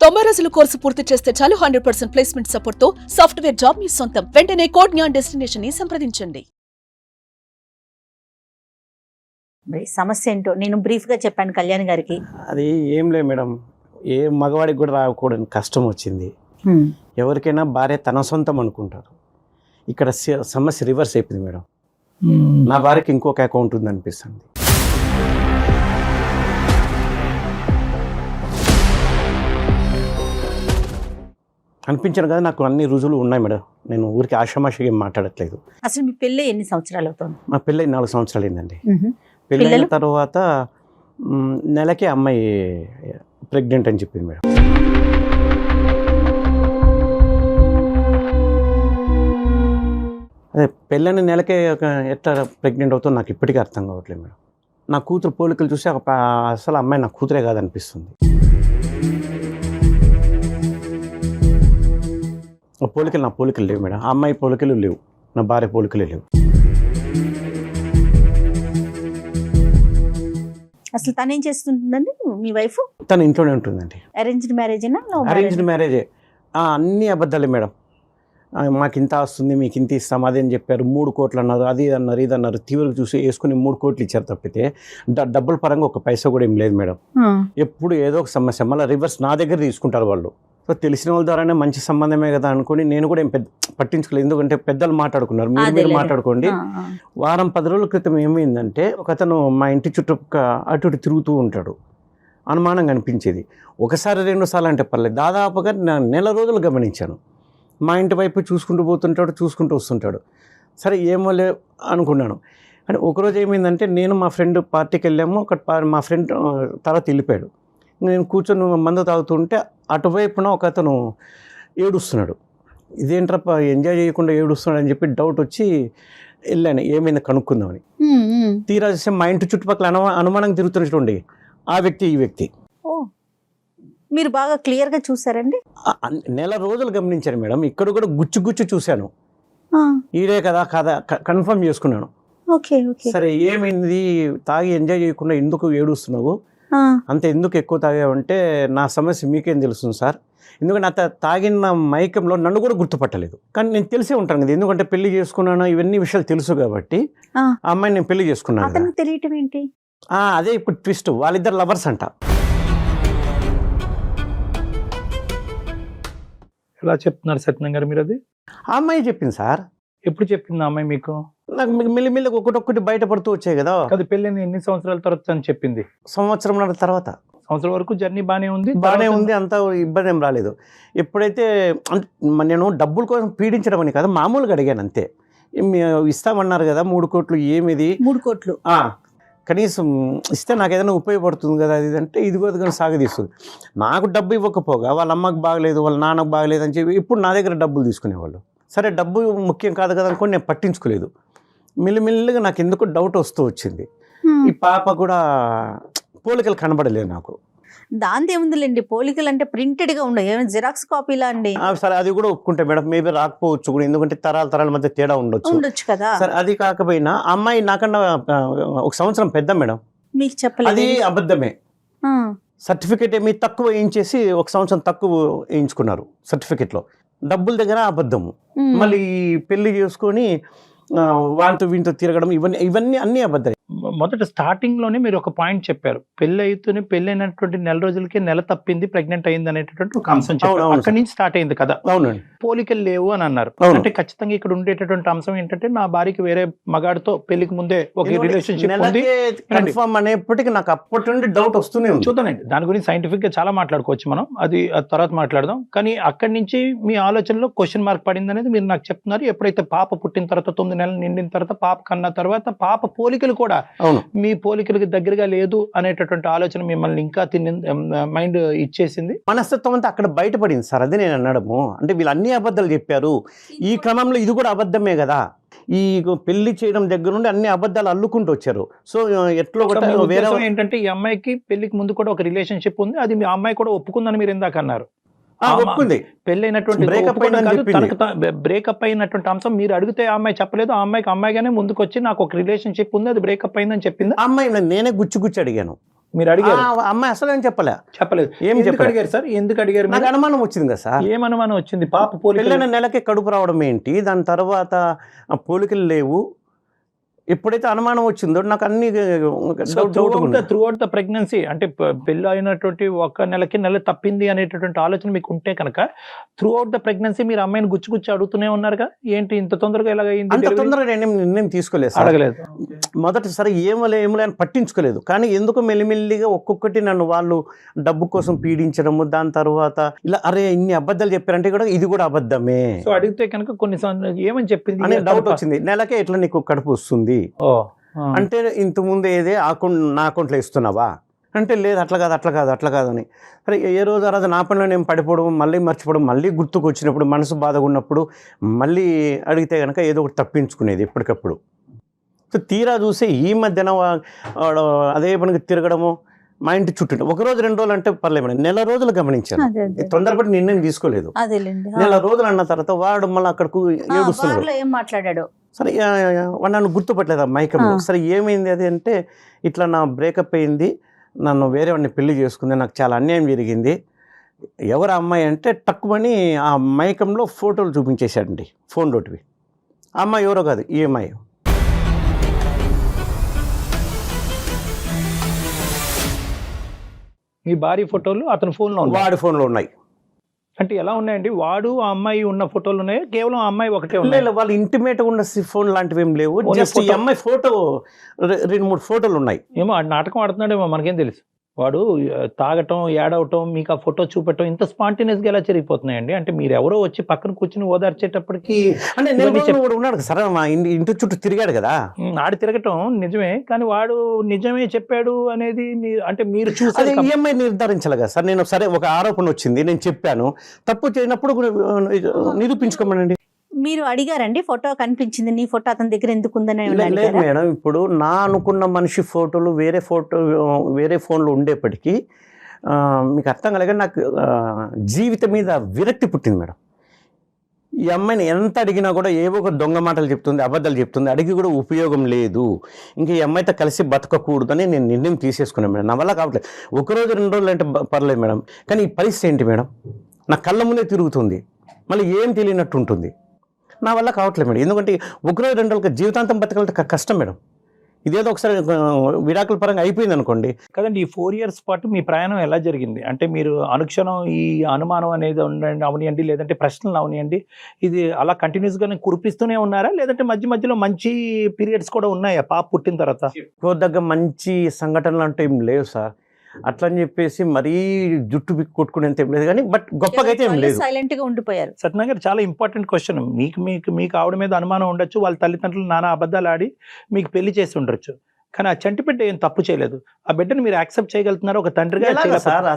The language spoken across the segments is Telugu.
90 రోజుల కోర్సు పూర్తి చేస్తే చాలు 100% ప్లేస్మెంట్ సపోర్ట్ తో సాఫ్ట్వేర్ జాబ్ మీ సొంతం. వెంటనే కోడ్ జ్ఞాన్ డెస్టినేషన్ ని సంప్రదించండి. మరి సమస్య ఏంటో నేను బ్రీఫ్ గా చెప్పాను కళ్యాణ్ గారికి. అది ఏం లేదు మేడం, ఏ మగవాడికి కూడా రాకూడని కష్టం వచ్చింది. ఎవరికైనా భార్య తన సొంతం అనుకుంటారు. ఇక్కడ సమస్య రివర్స్ అయిపోయింది మేడం. నా భార్యకి ఇంకొక అకౌంట్ ఉంది అనిపిస్తుంది. అనిపించాను కదా, నాకు అన్ని రుజువులు ఉన్నాయి మేడం. నేను ఊరికి ఆషామాషిగా ఏం మాట్లాడట్లేదు. అసలు మీ పెళ్ళి ఎన్ని సంవత్సరాలు అవుతుంది? మా పెళ్ళి 4 సంవత్సరాలు అయిందండి. పెళ్ళైన తర్వాత నెలకే అమ్మాయి ప్రెగ్నెంట్ అని చెప్పింది మేడం. అదే పెళ్ళైన నెలకే ఎట్లా ప్రెగ్నెంట్ అవుతుందో నాకు ఇప్పటికీ అర్థం కావట్లేదు మేడం. నా కూతురు పోలికలు చూసి అసలు అమ్మాయి నా కూతురే కాదనిపిస్తుంది. పోలికలు నా పోలికలు లేవు మేడం. ఆ అమ్మాయి పోలికలు లేవు, నా భార్య పోలికలే లేవు. అసలు తను ఏం చేస్తుంటుందండి మీ వైఫ్? తను ఇంట్లోనే ఉంటుందండి. అరేంజ్డ్ మ్యారేజేనా? అరేంజ్డ్ మ్యారేజే. అన్నీ అబద్ధాలే మేడం. మాకు ఇంత వస్తుంది, మీకు ఇంత ఇస్తాం, అదేం చెప్పారు, 3 కోట్లు అన్నారు, అది అన్నారు, ఇది అన్నారు. తీవ్రగా చూసి వేసుకుని 3 కోట్లు ఇచ్చారు తప్పితే డబ్బుల పరంగా ఒక పైసా కూడా ఏం లేదు మేడం. ఎప్పుడు ఏదో ఒక సమస్య, మళ్ళీ రివర్స్ నా దగ్గర తీసుకుంటారు వాళ్ళు. సో తెలిసిన వాళ్ళ ద్వారానే మంచి సంబంధమే కదా అనుకుని నేను కూడా ఏం పట్టించుకోలేదు. ఎందుకంటే పెద్దలు మాట్లాడుకున్నారు, మీరు మాట్లాడుకోండి. వారం 10 రోజుల క్రితం ఏమైందంటే, ఒక అతను మా ఇంటి చుట్టూ అటు ఇటు తిరుగుతూ ఉంటాడు. అనుమానంగా అనిపించేది. ఒకసారి 2 సార్లు అంటే పర్లేదు, దాదాపుగా నెల రోజులు గమనించాను. మా ఇంటి వైపు చూసుకుంటూ పోతుంటాడు, చూసుకుంటూ వస్తుంటాడు. సరే ఏమో లే అనుకున్నాను. అంటే ఒకరోజు ఏమైందంటే, నేను మా ఫ్రెండ్ పార్టీకి వెళ్ళాము. మా ఫ్రెండ్ తర్వాత వెళ్ళిపోయాడు. నేను కూర్చొని మందు తాగుతుంటే అటువైపున ఒక అతను ఏడుస్తున్నాడు. ఇదేంట్రప్ప ఎంజాయ్ చేయకుండా ఏడుస్తున్నాడు అని చెప్పి డౌట్ వచ్చి వెళ్ళాను, ఏమైంది కనుక్కుందామని. తీరా చూస్తే మా ఇంటి చుట్టుపక్కల అనుమానంగా తిరుగుతున్నటువంటి ఆ వ్యక్తి ఈ వ్యక్తి. మీరు బాగా క్లియర్గా చూసారండి? నెల రోజులు గమనించాను మేడం. ఇక్కడ కూడా గుచ్చు చూశాను. ఈడే కదా కన్ఫర్మ్ చేసుకున్నాను. సరే ఏమైంది, తాగి ఎంజాయ్ చేయకుండా ఎందుకు ఏడుస్తున్నావు, అంత ఎందుకు ఎక్కువ తాగావంటే, నా సమస్య మీకేం తెలుస్తుంది సార్, ఎందుకంటే అంత తాగిన మైకంలో నన్ను కూడా గుర్తుపట్టలేదు. కానీ నేను తెలిసే ఉంటాను కదా, ఎందుకంటే పెళ్లి చేసుకున్నాను, ఇవన్నీ విషయాలు తెలుసు కాబట్టి ఆ అమ్మాయిని నేను పెళ్లి చేసుకున్నాను. తెలియటం ఏంటి? అదే ఇప్పుడు ట్విస్ట్, వాళ్ళిద్దరు లవర్స్ అంట. ఎలా చెప్తున్నారు సత్యనారాయణ గారు మీరు? అది ఆ అమ్మాయి చెప్పింది సార్. ఎప్పుడు చెప్పింది ఆ అమ్మాయి మీకు? నాకు మెల్లిమెల్లిగా ఒకటొక్కటి బయటపడుతూ వచ్చాయి కదా. అది పెళ్ళైన ఎన్ని సంవత్సరాల తర్వాత అని చెప్పింది? సంవత్సరం తర్వాత. సంవత్సరం వరకు జర్నీ బాగానే ఉంది, అంత ఇబ్బంది ఏం రాలేదు. ఎప్పుడైతే నేను డబ్బుల కోసం పీడించడం అని కదా, మామూలుగా అడిగాను అంతే. ఇస్తామన్నారు కదా 3 కోట్లు, ఏమిది 3 కోట్లు కనీసం ఇస్తే నాకు ఏదైనా ఉపయోగపడుతుంది కదా అది అంటే, ఇదిగో కానీ సాగదీస్తుంది. నాకు డబ్బు ఇవ్వకపోగా వాళ్ళ అమ్మకు బాగలేదు, వాళ్ళ నాన్నకు బాగలేదు అని చెప్పి ఇప్పుడు నా దగ్గర డబ్బులు తీసుకునేవాళ్ళు. సరే డబ్బు ముఖ్యం కాదు కదా అనుకోని నేను పట్టించుకోలేదు. మెల్లిమెల్లిగా నాకు ఎందుకు డౌట్ వస్తూ వచ్చింది. ఈ పాప కూడా పోలికలు కనబడలేదు నాకు. దాంతో ఏముందిలేండి, పోలికలు అంటే ప్రింటెడ్ గా ఉండవు, ఏమైనా జిరాక్స్ కాపీలా అండి? సరే అది కూడా ఒప్పుకుంటే మేడం, మేబీ రాకపోవచ్చు కూడా, ఎందుకంటే తరాల మధ్య తేడా ఉండొచ్చు కదా. సరే అది కాకపోయినా అమ్మాయి నాకన్నా 1 సంవత్సరం పెద్ద మేడం. మీకు చెప్పలేదు? అది అబద్ధమే. సర్టిఫికేట్ ఏమి తక్కువ వేయించేసి 1 సంవత్సరం తక్కువ వేయించుకున్నారు సర్టిఫికేట్లో. డబ్బుల దగ్గర అబద్ధము. మళ్ళీ పెళ్లి చేసుకొని వాళ్ళతో వీటితో తిరగడం, ఇవన్నీ అన్ని అబద్ధాలు. మొదట స్టార్టింగ్ లోనే మీరు ఒక పాయింట్ చెప్పారు, పెళ్ళైనటువంటి నెల రోజులకే నెల తప్పింది, ప్రెగ్నెంట్ అయింది అనేటటువంటి ఒక అంశం చెప్పారు. అక్కడి నుంచి స్టార్ట్ అయింది కదా. అవునండి. పోలికలు లేవు అని అన్నారు. అంటే ఖచ్చితంగా ఇక్కడ ఉండేటటువంటి అంశం ఏంటంటే, నా భార్యకి వేరే మగాడితో పెళ్లికి ముందే ఒక రిలేషన్షిప్ ఉంది అనేప్పటికీ నాకు అప్పటి నుండి డౌట్ వస్తూనే ఉంది. చూద్దానండి, దాని గురించి సైంటిఫిక్ గా చాలా మాట్లాడుకోవచ్చు మనం, అది తర్వాత మాట్లాడదాం. కానీ అక్కడి నుంచి మీ ఆలోచనలో క్వశ్చన్ మార్క్ పడింది అనేది మీరు నాకు చెప్తున్నారు. ఎప్పుడైతే పాప పుట్టిన తర్వాత 9 నెలలు నిండిన తర్వాత, పాప కన్నా తర్వాత పాప పోలికలు కూడా మీ పోలికలకు దగ్గరగా లేదు అనేటటువంటి ఆలోచన మిమ్మల్ని ఇంకా మైండ్ ఇచ్చేసింది. మనస్తత్వం అంతా అక్కడ బయటపడింది సార్. అది నేను అనడము. అంటే వీళ్ళు అన్ని అబద్ధాలు చెప్పారు, ఈ క్రమంలో ఇది కూడా అబద్ధమే కదా. ఈ పెళ్లి చేయడం దగ్గర నుండి అన్ని అబద్ధాలు అల్లుకుంటూ వచ్చారు. సో ఎట్లా వేరే ఏంటంటే, ఈ అమ్మాయికి పెళ్లికి ముందు కూడా ఒక రిలేషన్షిప్ ఉంది, అది మీ అమ్మాయి కూడా ఒప్పుకుందని మీరు ఇందాక అన్నారు. ఒప్పుకుంది. పెళ్ళైనటువంటి బ్రేకప్ అయినటువంటి అంశం మీరు అడిగితే ఆ అమ్మాయి చెప్పలేదు. ఆ అమ్మాయిగానే ముందుకు వచ్చి నాకు ఒక రిలేషన్షిప్ ఉంది, అది బ్రేకప్ అయిందని చెప్పింది. అమ్మాయి నేనే గుచ్చి అడిగాను. మీరు అడిగారు? అమ్మాయి అసలు ఏం చెప్పలే. చెప్పలేదు. ఏం ఎందుకు చెప్పలేదు. అడిగారు సార్? ఎందుకు అడిగారు? నాకు అనుమానం వచ్చింది కదా సార్. ఏం అనుమానం వచ్చింది? పాప పోలికలు పెళ్ళైన నెలకే కడుపు రావడం ఏంటి, దాని తర్వాత ఆ పోలికలు లేవు. ఎప్పుడైతే అనుమానం వచ్చిందో నాకు అన్ని త్రూ అవుట్ ద ప్రెగ్నెన్సీ, అంటే పెళ్ళి అయినటువంటి ఒక నెల తప్పింది అనేటటువంటి ఆలోచన మీకు ఉంటే కనుక త్రూ అవుట్ ద ప్రెగ్నెన్సీ మీరు అమ్మాయిని గుచ్చి అడుగుతూనే ఉన్నారుగా, ఏంటి ఇంత తొందరగా ఎలాగైంది? అంత తొందరగా నేను నిర్ణయం తీసుకోలేదు సార్. అడగలేదు. మొదటిసారి ఏమలే అని పట్టించుకోలేదు. కానీ ఎందుకు మెల్లిమెల్లిగా ఒక్కొక్కటి నన్ను వాళ్ళు డబ్బు కోసం పీడించడము, దాని తర్వాత ఇలా అరే ఇన్ని అబద్ధాలు చెప్పారంటే కూడా ఇది కూడా అబద్ధమే. సో అడిగితే కనుక కొన్ని ఏమని చెప్పింది అనే డౌట్ వచ్చింది. నెలకే ఎట్లా నీకు కడుపు వస్తుంది అంటే, ఇంతకుముందు ఏదే నా అకౌంట్లో ఇస్తున్నావా అంటే, లేదు అట్లా కాదు అని. సరే ఏ రోజు ఆ రోజు నా పనిలో నేను పడిపోవడం, మళ్ళీ మర్చిపోవడం, మళ్ళీ గుర్తుకు వచ్చినప్పుడు, మనసు బాధగా ఉన్నప్పుడు మళ్ళీ అడిగితే కనుక ఏదో ఒకటి తప్పించుకునేది ఎప్పటికప్పుడు. సో తీరా చూస్తే ఈ మధ్యన అదే పనికి తిరగడము, మా ఇంటి చుట్టూ 1 రోజు 2 రోజులు అంటే పర్లేదు, నెల రోజులు గమనించాను. తొందరపడి నిర్ణయం తీసుకోలేదు. నెల రోజులు అన్న తర్వాత వాడు మళ్ళీ అక్కడికి ఏడుస్తున్నాడు. ఏం మాట్లాడాడు? సరే వాడు నన్ను గుర్తుపట్టలేదు ఆ మైకంలో. సరే ఏమైంది అది అంటే, ఇట్లా నా బ్రేకప్ అయింది, నన్ను వేరే వాడిని పెళ్లి చేసుకుంది, నాకు చాలా అన్యాయం జరిగింది. ఎవరు అమ్మాయి అంటే టక్కుమని ఆ మైకంలో ఫోటోలు చూపించేశాడండి, ఫోన్ లోటివి. ఆ అమ్మాయి ఎవరో కాదు, ఈ అమ్మాయి. మీ భార్య ఫోటోలు అతని ఫోన్లో ఉన్నాయి, వాడి ఫోన్లో ఉన్నాయి. అంటే ఎలా ఉన్నాయండి? వాడు ఆ అమ్మాయి ఉన్న ఫోటోలు ఉన్నాయి, కేవలం ఆ అమ్మాయి ఒకటే ఉన్నాయి? వాళ్ళు ఇంటిమేట్ ఉన్న ఫోన్ లాంటివి ఏం లేవు. జస్ట్ ఈ అమ్మాయి ఫోటో 2-3 ఫోటోలు ఉన్నాయి. ఏమో నాటకం ఆడుతున్నాడేమో, మనకేం తెలుసు. వాడు తాగటం, ఏడవటం, మీకు ఆ ఫోటో చూపెట్టడం ఇంత స్పాంటేనియస్గా ఎలా జరిగిపోతున్నాయండి? అంటే మీరు ఎవరో వచ్చి పక్కన కూర్చుని ఓదార్చేటప్పటికి అంటే ఉన్నాడు సరే, మా ఇంటి చుట్టూ తిరిగాడు కదా. ఆడి తిరగటం నిజమే, కానీ వాడు నిజమే చెప్పాడు అనేది అంటే మీరు చూసారు. ఈఎంఐ నిర్ధారించాలి కదా సార్. నేను సరే ఒక ఆరోపణ వచ్చింది, నేను చెప్పాను, తప్పు చేయనప్పుడు నిరూపించుకోమనండి. మీరు అడిగారండి, ఫోటో కనిపించింది, నీ ఫోటో అతని దగ్గర ఎందుకు ఉందని? లేదు మేడం, ఇప్పుడు నా అనుకున్న మనిషి ఫోటోలు వేరే ఫోన్లో ఉండేప్పటికీ మీకు అర్థం కలగా నాకు జీవితం మీద విరక్తి పుట్టింది మేడం. ఈ అమ్మాయిని ఎంత అడిగినా కూడా ఏవో ఒక దొంగ మాటలు చెప్తుంది, అబద్ధాలు చెప్తుంది, అడిగి కూడా ఉపయోగం లేదు. ఇంకా ఈ అమ్మాయితో కలిసి బతకకూడదని నేను నిర్ణయం తీసేసుకున్నాను మేడం. నా వల్ల కావట్లేదు. 1 రోజు 2 రోజులు అంటే పర్లేదు మేడం, కానీ ఈ పరిస్థితి ఏంటి మేడం? నా కళ్ళ ముందే తిరుగుతుంది, మళ్ళీ ఏం తెలియనట్టు ఉంటుంది. నా వల్ల కావట్లేదు మేడం. ఎందుకంటే 1 రోజు 2 రోజులకి జీవితాంతం బతకాలంటే కష్టం మేడం. ఇదేదో ఒకసారి విడాకుల పరంగా అయిపోయింది అనుకోండి కదండి. ఈ 4 years పాటు మీ ప్రయాణం ఎలా జరిగింది? అంటే మీరు అనుక్షణం ఈ అనుమానం అనేది అవనియండి, లేదంటే ప్రశ్నలు అవనియండి, ఇది అలా కంటిన్యూస్గానే కురిపిస్తూనే ఉన్నారా, లేదంటే మధ్య మధ్యలో మంచి పీరియడ్స్ కూడా ఉన్నాయా పాప పుట్టిన తర్వాత? దగ్గర మంచి సంఘటనలు అంటే ఏం లేవు సార్. అట్లా అని చెప్పేసి మరీ జుట్టు కొట్టుకునేంత ఏం లేదు, కానీ బట్ గొప్పగా అయితే ఏం లేదు. సైలెంట్ గా ఉండిపోయారు. సత్యనా గారు, చాలా ఇంపార్టెంట్ క్వశ్చన్. మీకు ఆవిడ మీద అనుమానం ఉండొచ్చు, వాళ్ళ తల్లిదండ్రులు నానా అబద్ధాలు ఆడి మీకు పెళ్లి చేసి ఉండొచ్చు, కానీ ఆ చంటి బిడ్డ ఏం తప్పు చేయలేదు. ఆ బిడ్డను మీరు యాక్సెప్ట్ చేయగలుగుతున్నారు ఒక తండ్రిగా? సార్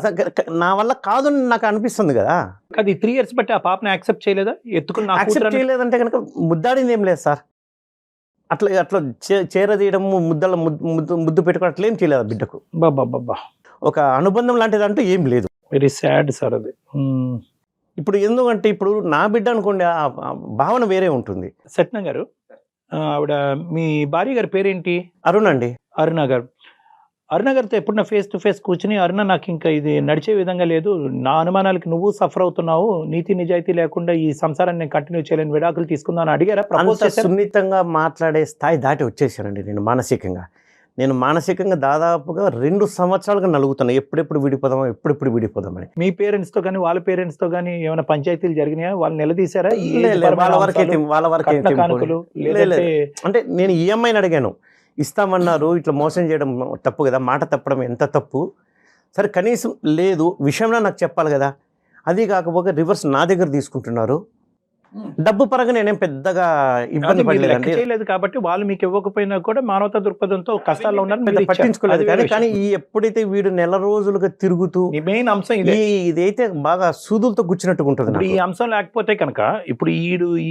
నా వల్ల కాదు నాకు అనిపిస్తుంది కదా. అది 3 years బట్టి ఆ పాపని యాక్సెప్ట్ చేయలేదా? ఎత్తుకుని యాక్సెప్ట్ చేయలేదంటే కనుక ముద్దాడింది ఏం లేదు సార్. అట్లా చేరదీయడం, ముద్దు పెట్టుకోవడం అట్లా ఏం చేయలేదు బిడ్డకు. బాబా, ఒక అనుబంధం లాంటిది అంటూ ఏం లేదు. వెరీ సాడ్ సార్ అది. ఇప్పుడు ఎందుకంటే ఇప్పుడు నా బిడ్డ అనుకోండి, ఆ భావన వేరే ఉంటుంది. సత్యనా గారు, ఆవిడ మీ భార్య గారి పేరేంటి? అరుణ్ అండి. అరుణ గారు. అరుణ గారితో ఎప్పుడన్నా ఫేస్ టు ఫేస్ కూర్చుని, అరుణ నాకు ఇంకా ఇది నడిచే విధంగా లేదు, నా అనుమానాలకి నువ్వు సఫర్ అవుతున్నావు, నీతి నిజాయితీ లేకుండా ఈ సంసారాన్ని నేను కంటిన్యూ చేయలేని, విడాకులు తీసుకుందాం అని అడిగారా? అంత సున్నితంగా మాట్లాడే స్థాయి దాటి వచ్చేసానండి నేను మానసికంగా దాదాపుగా 2 సంవత్సరాలుగా నలుగుతాను, ఎప్పుడెప్పుడు విడిపోదామని. మీ పేరెంట్స్ తో కానీ వాళ్ళ పేరెంట్స్ తో కానీ ఏమైనా పంచాయతీలు జరిగినాయా? వాళ్ళు నిలదీశారా? వాళ్ళ వరకు అంటే నేను ఈఎంఐని అడిగాను, ఇస్తామన్నారు, ఇట్లా మోసం చేయడం తప్పు కదా, మాట తప్పడం ఎంత తప్పు. సరే కనీసం లేదు విషయంలో నాకు చెప్పాలి కదా. అది కాకపోతే రివర్స్ నా దగ్గర తీసుకుంటున్నారు. డబ్బు పరంగా నేనేం పెద్దగా ఇబ్బంది పడలేదు కాబట్టి వాళ్ళు మీకు ఇవ్వకపోయినా కూడా మానవతా దృక్పథంతో కష్టాల్లో ఉన్నారు, పట్టించుకోలేదు. కానీ ఎప్పుడైతే వీడు నెల రోజులుగా తిరుగుతూ, మెయిన్ అంశం ఇదైతే బాగా సూదులతో గుచ్చినట్టుగా ఉంటుంది. ఈ అంశం లేకపోతే కనుక ఇప్పుడు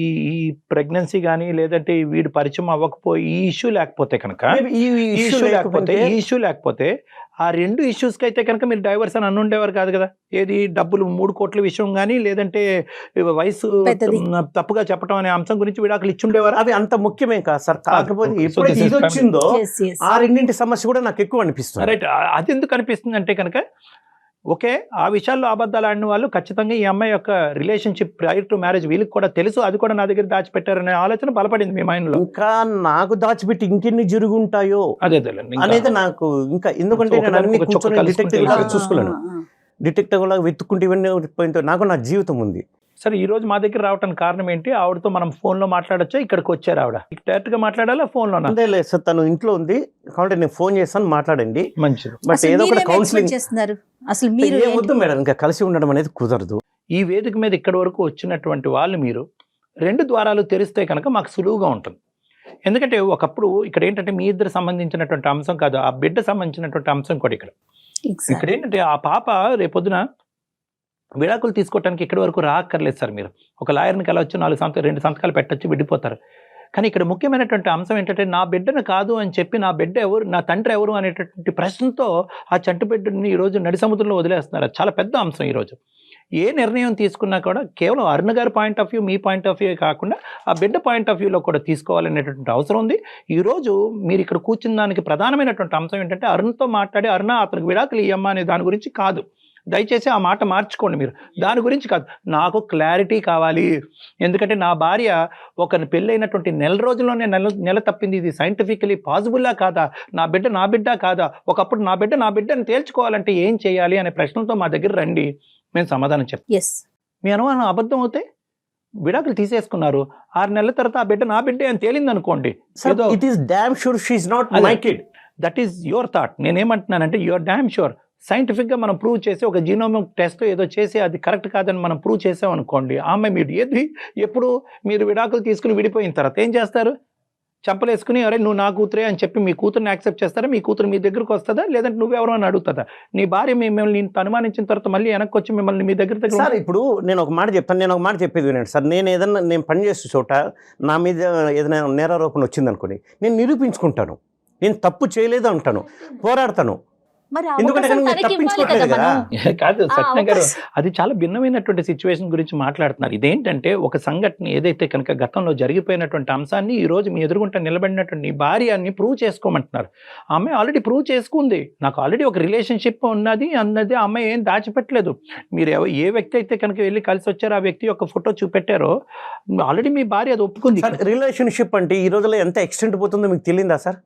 ఈ ప్రెగ్నెన్సీ కానీ, లేదంటే వీడు పరిచయం అవ్వకపోయి ఈ ఇష్యూ లేకపోతే కనుక, ఈ ఇష్యూ లేకపోతే ఆ 2 ఇష్యూస్కి అయితే కనుక మీరు డైవర్స్ అని అనుండేవారు కాదు కదా. ఏది డబ్బులు 3 కోట్ల విషయం కానీ, లేదంటే వయసు పెద్దది. తప్పుగా చెప్పడం అనే అంశం గురించి విడాకులు ఇచ్చుండేవారు. అవి అంత ముఖ్యమేం కాదు సార్. కాకపోతే Okay. So ఎప్పుడైతే this is ఇది వచ్చిందో Yes, yes. ఆ రెండింటి సమస్య కూడా నాకు ఎక్కువ అనిపిస్తుంది. రైట్. అది ఎందుకు అనిపిస్తుంది అంటే కనుక ఓకే, ఆ విషయాల్లో అబద్ధాలు ఆడిన వాళ్ళు ఖచ్చితంగా ఈ అమ్మాయి యొక్క రిలేషన్షిప్ ప్రైర్ టు మ్యారేజ్ వీళ్ళకి కూడా తెలుసు, అది కూడా నా దగ్గర దాచిపెట్టారనే ఆలోచన బలపడింది మీ మైండ్ లో. ఇంకా నాకు దాచిపెట్టి ఇంకెన్ని జరుగుంటాయో అదే అనేది నాకు ఇంకా, ఎందుకంటే ఒక నేను దానికి అన్ని ఒక చుక్క కూర్చొని కలుసుకుంటే డిటెక్టివ్ లాగా ఇలా. చూసుకోలేను. డిటెక్టివ్ లాగా వెతుక్కుంటే ఇవన్నీ పోయిందో నాకు నా జీవితం ఉంది. సరే, ఈ రోజు మా దగ్గర రావడానికి కారణం ఏంటి? ఆవిడతో మనం ఫోన్ లో మాట్లాడొచ్చా? ఇక్కడికి వచ్చారు ఆవిడ, డైరెక్ట్ గా మాట్లాడాలా ఫోన్ లోనా? అంతే లేదు సార్, తను ఇంట్లో ఉంది కాబట్టి నేను ఫోన్ చేస్తాను, మాట్లాడండి. మంచిది. బట్ అసలు ఏదో ఒకటి మీరేం కౌన్సిలింగ్ expect చేస్తున్నారు? అసలు మీరు వద్దు మేడం, ఇంకా కలిసి ఉండడం అనేది కుదరదు. ఈ వేదిక మీద ఇక్కడి వరకు వచ్చినటువంటి వాళ్ళు మీరు 2 ద్వారాలు తెరిస్తే కనుక మాకు సులువుగా ఉంటుంది. ఎందుకంటే ఒకప్పుడు ఇక్కడ ఏంటంటే మీ ఇద్దరు సంబంధించినటువంటి అంశం కాదు, ఆ బిడ్డ సంబంధించినటువంటి అంశం కూడా ఇక్కడ. Exactly. ఇక్కడ ఏంటంటే ఆ పాప రేపొద్దున విడాకులు తీసుకోవడానికి ఇక్కడి వరకు రాక్కర్లేదు సార్. మీరు ఒక లాయర్ని కలవచ్చు, 2 సంతకాలు పెట్టచ్చు, విడిపోతారు. కానీ ఇక్కడ ముఖ్యమైనటువంటి అంశం ఏంటంటే నా బిడ్డను కాదు అని చెప్పి నా బిడ్డ ఎవరు, నా తండ్రి ఎవరు అనేటటువంటి ప్రశ్నతో ఆ చంటి బిడ్డని ఈరోజు నడి సముద్రంలో వదిలేస్తున్నారు. అది చాలా పెద్ద అంశం. ఈరోజు ఏ నిర్ణయం తీసుకున్నా కూడా కేవలం అరుణ గారి point of view, me point of view కాకుండా ఆ బిడ్డ పాయింట్ ఆఫ్ వ్యూలో కూడా తీసుకోవాలనేటటువంటి అవసరం ఉంది. ఈరోజు మీరు ఇక్కడ కూర్చున్న దానికి ప్రధానమైనటువంటి అంశం ఏంటంటే అరుణ్తో మాట్లాడి అరుణ అతనికి విడాకులు ఇయ్యమ్మా అనే దాని గురించి కాదు. దయచేసి ఆ మాట మార్చుకోండి. మీరు దాని గురించి కాదు, నాకు క్లారిటీ కావాలి. ఎందుకంటే నా భార్య ఒక పెళ్ళైనటువంటి నెల రోజుల్లోనే నెల తప్పింది. ఇది సైంటిఫికలీ పాసిబుల్లా కాదా? నా బిడ్డ కాదా? ఒకప్పుడు నా బిడ్డని తేల్చుకోవాలంటే ఏం చేయాలి అనే ప్రశ్నలతో మా దగ్గర రండి, మేము సమాధానం చెప్తాం. Yes. మీ అనుమానం అబద్ధం అవుతే విడాకులు తీసేసుకున్నారు, 6 నెలల తర్వాత ఆ బిడ్డ నా బిడ్డే అని తేలింది అనుకోండి, it is damn sure she is not my kid. That is your thought. నేనేమంటున్నానంటే యువర్ డామ్ షూర్ సైంటిఫిక్గా మనం ప్రూవ్ చేసి ఒక జీనోమిక్ టెస్ట్ ఏదో చేసి అది కరెక్ట్ కాదని మనం ప్రూవ్ చేసాం అనుకోండి, ఆమె మీరు ఎప్పుడు మీరు విడాకులు తీసుకుని విడిపోయిన తర్వాత ఏం చేస్తారు? చంపలేసుకుని అరే నువ్వు నా కూతురే అని చెప్పి మీ కూతురుని యాక్సెప్ట్ చేస్తారా? మీ కూతురు మీ దగ్గరకు వస్తుందా? లేదంటే నువ్వెవరో అని అడుగుతుందా? నీ భార్య మిమ్మల్ని అనుమానించిన తర్వాత మళ్ళీ వెనక్కి వచ్చి మిమ్మల్ని మీ దగ్గర సార్ ఇప్పుడు నేను ఒక మాట చెప్తాను, నేను ఒక మాట చెప్పేది వినండి సార్. నేను పనిచేసే చోట నా మీద ఏదైనా నేరారోపణ వచ్చింది అనుకోండి, నేను నిరూపించుకుంటాను, నేను తప్పు చేయలేదు అంటాను, పోరాడతాను. మరి ఆ ఎందుకంటే అవకాశం నేను తనకి ఇవ్వాలి తప్పించుకోవట్లేదు కదా కదా. మనం. కాదు సత్యం గారు, అవకాశం. అది చాలా భిన్నమైనటువంటి సిచ్యువేషన్ గురించి మాట్లాడుతున్నారు. ఇదేంటంటే ఒక సంఘటన ఏదైతే కనుక గతంలో జరిగిపోయినటువంటి అంశాన్ని ఈ రోజు మీ ఎదురుగుంట నిలబడినటువంటి భార్యని ప్రూవ్ చేసుకోమంటున్నారు. ఆమె ఆల్రెడీ ప్రూవ్ చేసుకుంది, నాకు ఆల్రెడీ ఒక రిలేషన్షిప్ ఉన్నది అన్నది. ఆ అమ్మాయి ఏం దాచిపెట్టలేదు. మీరు ఏ వ్యక్తి అయితే కనుక వెళ్ళి కలిసి వచ్చారో ఆ వ్యక్తి యొక్క ఫోటో చూపెట్టారో ఆల్రెడీ మీ భార్య అది ఒప్పుకుంది. సార్ రిలేషన్షిప్ అంటే ఈ రోజుల్లో ఎంత ఎక్స్టెంట్ పోతుందో మీకు తెలియదా సార్?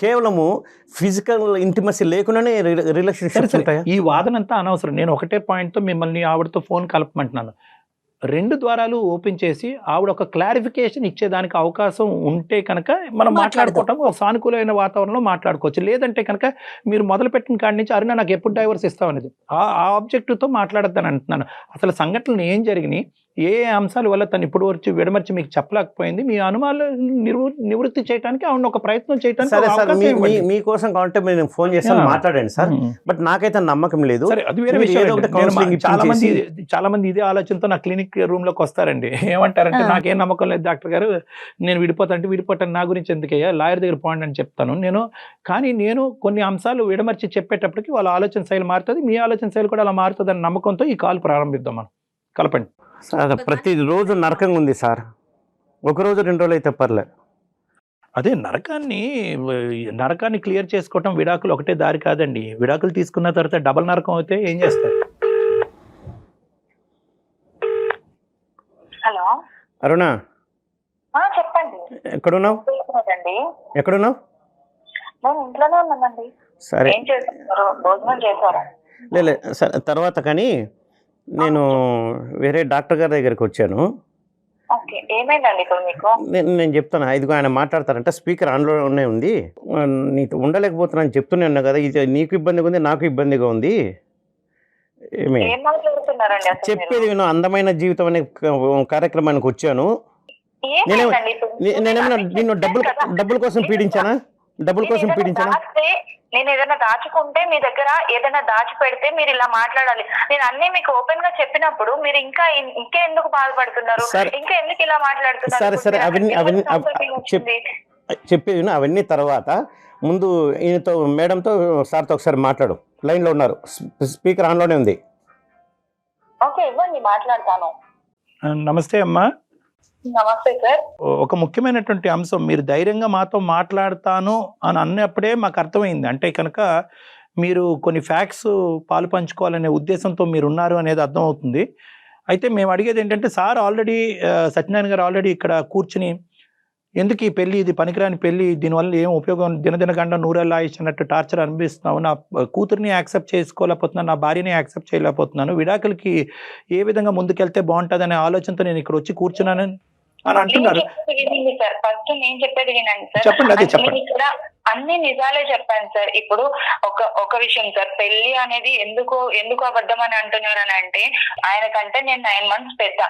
కేవలము ఫిజికల్ ఇంటిమసీ లేకుండానే రిలేషన్షిప్స్ ఉంటాయా? ఈ వాదన అంతా అనవసరం. నేను ఒకటే పాయింట్తో మిమ్మల్ని ఆవిడతో ఫోన్ కలపమంటున్నాను. 2 ద్వారాలు ఓపెన్ చేసి ఆవిడ ఒక క్లారిఫికేషన్ ఇచ్చేదానికి అవకాశం ఉంటే కనుక మనం మాట్లాడుకోవటం ఒక సానుకూలమైన వాతావరణంలో మాట్లాడుకోవచ్చు. లేదంటే కనుక మీరు మొదలుపెట్టిన కాడి నుంచి అరుణ నాకు ఎప్పుడు డైవర్స్ ఇస్తాం అనేది ఆ ఆబ్జెక్టివ్తో మాట్లాడద్దని అంటున్నాను. అసలు సంఘటనలు ఏం జరిగినాయి, ఏ అంశాల వల్ల తను ఇప్పుడు వచ్చి విడమర్చి మీకు చెప్పలేకపోయింది, మీ అనుమానాలు నివృత్తి చేయడానికి ఆవిడ ఒక ప్రయత్నం చేయడానికి సరే సార్, అవకాశం ఇవ్వండి. మీకోసం కావాలంటే నేను ఫోన్ చేస్తాను, మాట్లాడండి సార్. బట్ నాకైతే నమ్మకం లేదు. సరే, అది వేరే మీరు విషయం. ఏదో ఒకటి నేను counselling చాలా మంది ఇదే ఆలోచనతో నా క్లినిక్ రూమ్ లోకి వస్తారండి. ఏమంటారంటే నాకేం నమ్మకం లేదు డాక్టర్ గారు, నేను విడిపోతాను, నా గురించి ఎందుకయ్యా, లాయర్ దగ్గర పోండి అని చెప్తాను కానీ నేను కొన్ని అంశాలు విడమర్చి చెప్పేటప్పటికి వాళ్ళ ఆలోచన శైలి మారుతుంది, మీ ఆలోచన శైలి కూడా అలా మారుతుంది అన్న నమ్మకంతో ఈ కాల్ ప్రారంభిద్దాం. మనం కలపండి సార్. ప్రతిరోజు నరకంగా ఉంది సార్, ఒకరోజు 2 రోజులు అయితే పర్లే. అదే నరకాన్ని క్లియర్ చేసుకోవటం విడాకులు ఒకటే దారి కాదండి. విడాకులు తీసుకున్న తర్వాత డబల్ నరకం అయితే ఏం చేస్తారు? హలో అరుణ, చెప్పండి. ఎక్కడున్నావు? ఎక్కడున్నావు? నేను ఇంట్లోనే ఉన్నానండి. సరే ఏం చేస్తున్నారు? భోజనం చేశారా? లే సరే, తర్వాత కానీ నేను వేరే డాక్టర్ గారి దగ్గరికి వచ్చాను. ఓకే, ఏమైందండి ఇక్కడ మీకు? నేను చెప్తాను, ఇదిగో ఆయన మాట్లాడతారంట, స్పీకర్ ఆన్లోనే ఉంది, నీకు ఉండలేకపోతున్నాను చెప్తూనే ఉన్నా కదా, ఇది నీకు ఇబ్బందిగా ఉంది, నాకు ఇబ్బందిగా ఉంది. ఏమి ఏం మాట్లాడుతున్నారండి అసలు చెప్పేది విను, అందమైన జీవితం అనే కార్యక్రమానికి వచ్చాను. ఏమైందండి ఇప్పుడు? నేనేమన్నా నిన్ను డబ్బుల కోసం పీడించానా? నేను ఏదైనా దాచుకుంటే మీ దగ్గర ఏదైనా దాచిపెడితే మీరు ఇలా మాట్లాడాలి. నేను అన్ని మీకు ఓపెన్ గా చెప్పినప్పుడు మీరు ఇంకా ఎందుకు బాధపడుతున్నారు, ఇంకా ఎందుకు ఇలా మాట్లాడుతున్నారు? సరే అవన్నీ చెప్పేది అవన్నీ తర్వాత ముందు ఈయనతో మేడంతో సార్తో ఒకసారి మాట్లాడు. లైన్లో ఉన్నారు, స్పీకర్ ఆన్లోనే ఉంది. ఓకే, ఇవ్వండి, మాట్లాడతాను. నమస్తే అమ్మా. నమస్తే సార్. ఒక ముఖ్యమైనటువంటి అంశం, మీరు ధైర్యంగా మాతో మాట్లాడతాను అని అన్నప్పుడే మాకు అర్థమైంది. అంటే కనుక మీరు కొన్ని ఫ్యాక్ట్స్ పాలు పంచుకోవాలనే ఉద్దేశంతో మీరు ఉన్నారు అనేది అర్థమవుతుంది. అయితే మేము అడిగేది ఏంటంటే, సార్ ఆల్రెడీ సత్యనారాయణ గారు ఆల్రెడీ ఇక్కడ కూర్చుని ఎందుకు ఈ పెళ్లి, ఇది పనికిరాని పెళ్లి, దీనివల్ల ఏం ఉపయోగం, దినదినగండ నూరేళ్ళ ఆయుష్ అన్నట్టు టార్చర్ అనిపిస్తున్నావు, నా కూతురిని యాక్సెప్ట్ చేసుకోలేకపోతున్నాను, నా భార్యని యాక్సెప్ట్ చేయలేకపోతున్నాను, విడాకులకి ఏ విధంగా ముందుకెళ్తే బాగుంటుంది అనే ఆలోచనతో నేను ఇక్కడ వచ్చి కూర్చున్నాను అని అంటున్నారు. సార్ ఫస్ట్ నేను చెప్పేది వినండి సార్. చెప్పండి, అదే చెప్పండి. ఇక్కడ అన్ని నిజాలే చెప్పాను సార్. ఇప్పుడు ఒక విషయం సార్, పెళ్లి అనేది ఎందుకు అబద్ధం అని అంటున్నారని అంటే, ఆయన కంటే నేను 9 months పెద్ద.